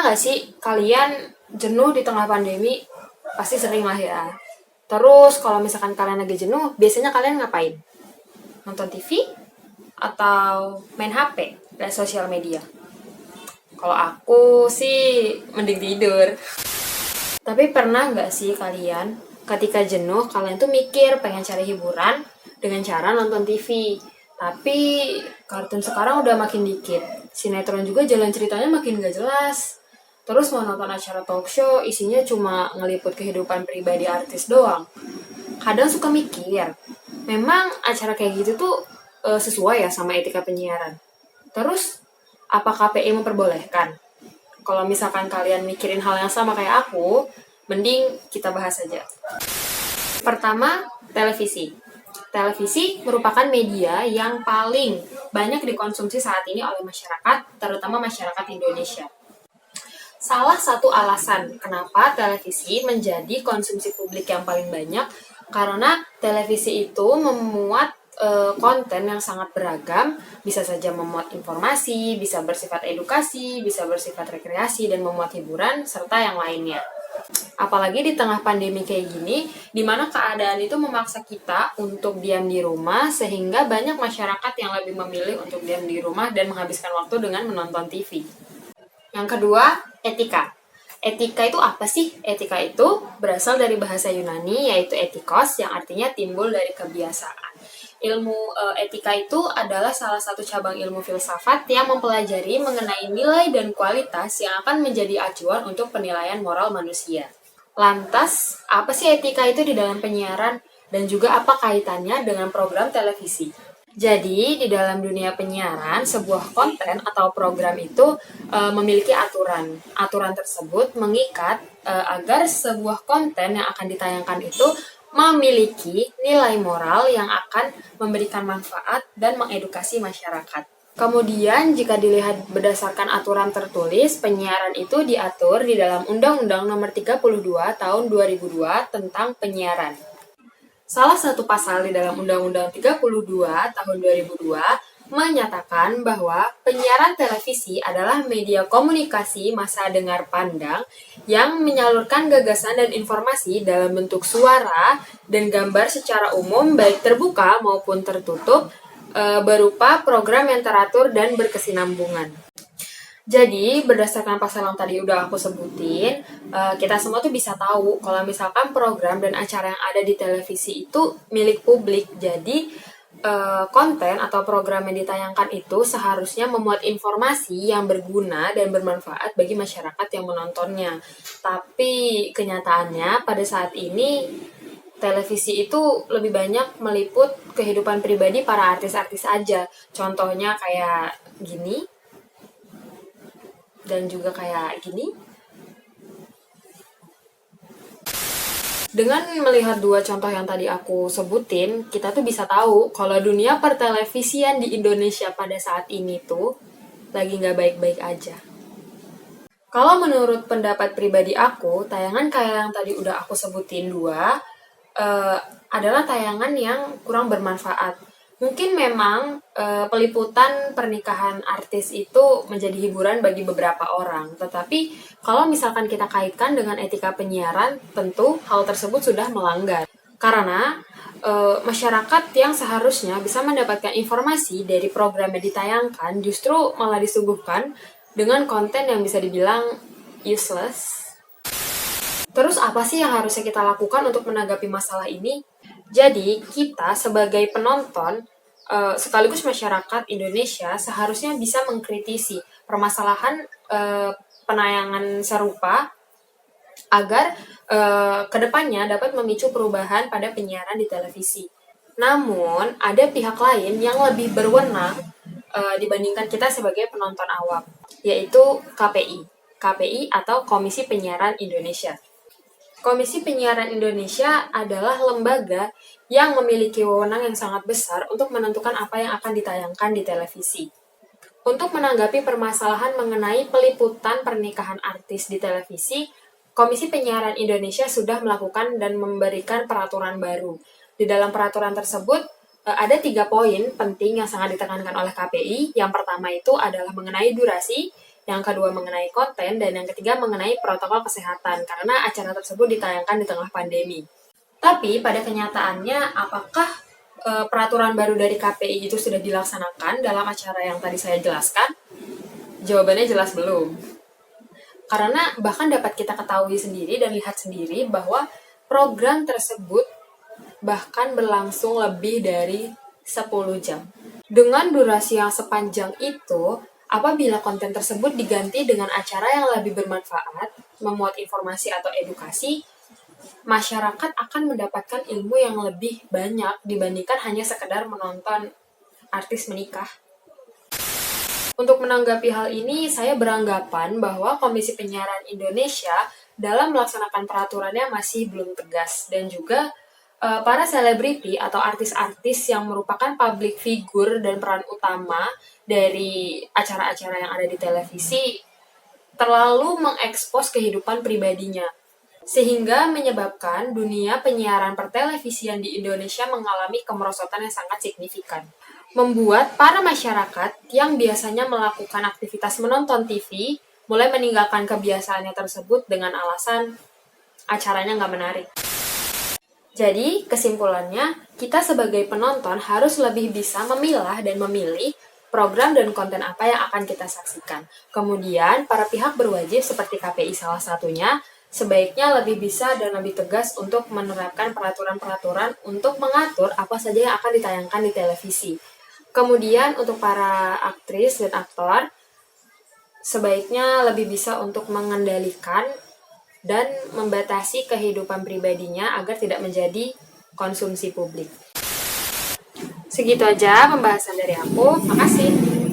nggak sih kalian jenuh di tengah pandemi? Pasti sering lah ya. Terus kalau misalkan kalian lagi jenuh, biasanya kalian ngapain? Nonton TV? Atau main HP? Dan sosial media? Kalau aku sih mending tidur. Tapi pernah nggak sih kalian ketika jenuh, kalian tuh mikir pengen cari hiburan dengan cara nonton TV. Tapi kartun sekarang udah makin dikit. Sinetron juga jalan ceritanya makin gak jelas. Terus mau nonton acara talk show, isinya cuma ngeliput kehidupan pribadi artis doang. Kadang suka mikir, memang acara kayak gitu tuh sesuai ya sama etika penyiaran. Terus, apa KPI memperbolehkan? Kalau misalkan kalian mikirin hal yang sama kayak aku, mending kita bahas aja. Pertama, televisi. Televisi merupakan media yang paling banyak dikonsumsi saat ini oleh masyarakat, terutama masyarakat Indonesia. Salah satu alasan kenapa televisi menjadi konsumsi publik yang paling banyak, karena televisi itu memuat konten yang sangat beragam, bisa saja memuat informasi, bisa bersifat edukasi, bisa bersifat rekreasi, dan memuat hiburan, serta yang lainnya. Apalagi di tengah pandemi kayak gini, di mana keadaan itu memaksa kita untuk diam di rumah, sehingga banyak masyarakat yang lebih memilih untuk diam di rumah dan menghabiskan waktu dengan menonton TV. Yang kedua, etika. Etika itu apa sih? Etika itu berasal dari bahasa Yunani, yaitu etikos, yang artinya timbul dari kebiasaan. Ilmu etika itu adalah salah satu cabang ilmu filsafat yang mempelajari mengenai nilai dan kualitas yang akan menjadi acuan untuk penilaian moral manusia. Lantas, apa sih etika itu di dalam penyiaran? Dan juga apa kaitannya dengan program televisi? Jadi, di dalam dunia penyiaran, sebuah konten atau program itu memiliki aturan. Aturan tersebut mengikat agar sebuah konten yang akan ditayangkan itu memiliki nilai moral yang akan memberikan manfaat dan mengedukasi masyarakat. Kemudian, jika dilihat berdasarkan aturan tertulis, penyiaran itu diatur di dalam Undang-Undang Nomor 32 Tahun 2002 tentang penyiaran. Salah satu pasal di dalam Undang-Undang 32 Tahun 2002 menyatakan bahwa penyiaran televisi adalah media komunikasi massa dengar pandang yang menyalurkan gagasan dan informasi dalam bentuk suara dan gambar secara umum baik terbuka maupun tertutup berupa program yang teratur dan berkesinambungan. Jadi, berdasarkan pasal yang tadi udah aku sebutin, kita semua tuh bisa tahu kalau misalkan program dan acara yang ada di televisi itu milik publik. Jadi, konten atau program yang ditayangkan itu seharusnya memuat informasi yang berguna dan bermanfaat bagi masyarakat yang menontonnya. Tapi kenyataannya pada saat ini televisi itu lebih banyak meliput kehidupan pribadi para artis-artis aja. Contohnya kayak gini dan juga kayak gini. Dengan melihat dua contoh yang tadi aku sebutin, kita tuh bisa tahu kalau dunia pertelevisian di Indonesia pada saat ini tuh lagi nggak baik-baik aja. Kalau menurut pendapat pribadi aku, tayangan kayak yang tadi udah aku sebutin dua, adalah tayangan yang kurang bermanfaat. Mungkin memang peliputan pernikahan artis itu menjadi hiburan bagi beberapa orang. Tetapi kalau misalkan kita kaitkan dengan etika penyiaran, tentu hal tersebut sudah melanggar. Karena masyarakat yang seharusnya bisa mendapatkan informasi dari program yang ditayangkan justru malah disuguhkan dengan konten yang bisa dibilang useless. Terus apa sih yang harusnya kita lakukan untuk menanggapi masalah ini? Jadi, kita sebagai penonton, sekaligus masyarakat Indonesia, seharusnya bisa mengkritisi permasalahan penayangan serupa agar kedepannya dapat memicu perubahan pada penyiaran di televisi. Namun, ada pihak lain yang lebih berwenang dibandingkan kita sebagai penonton awam, yaitu KPI. KPI atau Komisi Penyiaran Indonesia. Komisi Penyiaran Indonesia adalah lembaga yang memiliki wewenang yang sangat besar untuk menentukan apa yang akan ditayangkan di televisi. Untuk menanggapi permasalahan mengenai peliputan pernikahan artis di televisi, Komisi Penyiaran Indonesia sudah melakukan dan memberikan peraturan baru. Di dalam peraturan tersebut, ada 3 poin penting yang sangat ditekankan oleh KPI. Yang pertama itu adalah mengenai durasi, yang kedua mengenai konten, dan yang ketiga mengenai protokol kesehatan, karena acara tersebut ditayangkan di tengah pandemi. Tapi pada kenyataannya, apakah peraturan baru dari KPI itu sudah dilaksanakan dalam acara yang tadi saya jelaskan? Jawabannya jelas belum. Karena bahkan dapat kita ketahui sendiri dan lihat sendiri bahwa program tersebut bahkan berlangsung lebih dari 10 jam. Dengan durasi yang sepanjang itu, apabila konten tersebut diganti dengan acara yang lebih bermanfaat, memuat informasi atau edukasi, masyarakat akan mendapatkan ilmu yang lebih banyak dibandingkan hanya sekedar menonton artis menikah. Untuk menanggapi hal ini, saya beranggapan bahwa Komisi Penyiaran Indonesia dalam melaksanakan peraturannya masih belum tegas, dan juga para selebriti atau artis-artis yang merupakan public figure dan peran utama dari acara-acara yang ada di televisi terlalu mengekspos kehidupan pribadinya, sehingga menyebabkan dunia penyiaran pertelevisian di Indonesia mengalami kemerosotan yang sangat signifikan. Membuat para masyarakat yang biasanya melakukan aktivitas menonton TV mulai meninggalkan kebiasaannya tersebut dengan alasan acaranya nggak menarik. Jadi, kesimpulannya, kita sebagai penonton harus lebih bisa memilah dan memilih program dan konten apa yang akan kita saksikan. Kemudian, para pihak berwajib seperti KPI salah satunya, sebaiknya lebih bisa dan lebih tegas untuk menerapkan peraturan-peraturan untuk mengatur apa saja yang akan ditayangkan di televisi. Kemudian, untuk para aktris dan aktor, sebaiknya lebih bisa untuk mengendalikan dan membatasi kehidupan pribadinya agar tidak menjadi konsumsi publik. Segitu aja pembahasan dari aku. Makasih.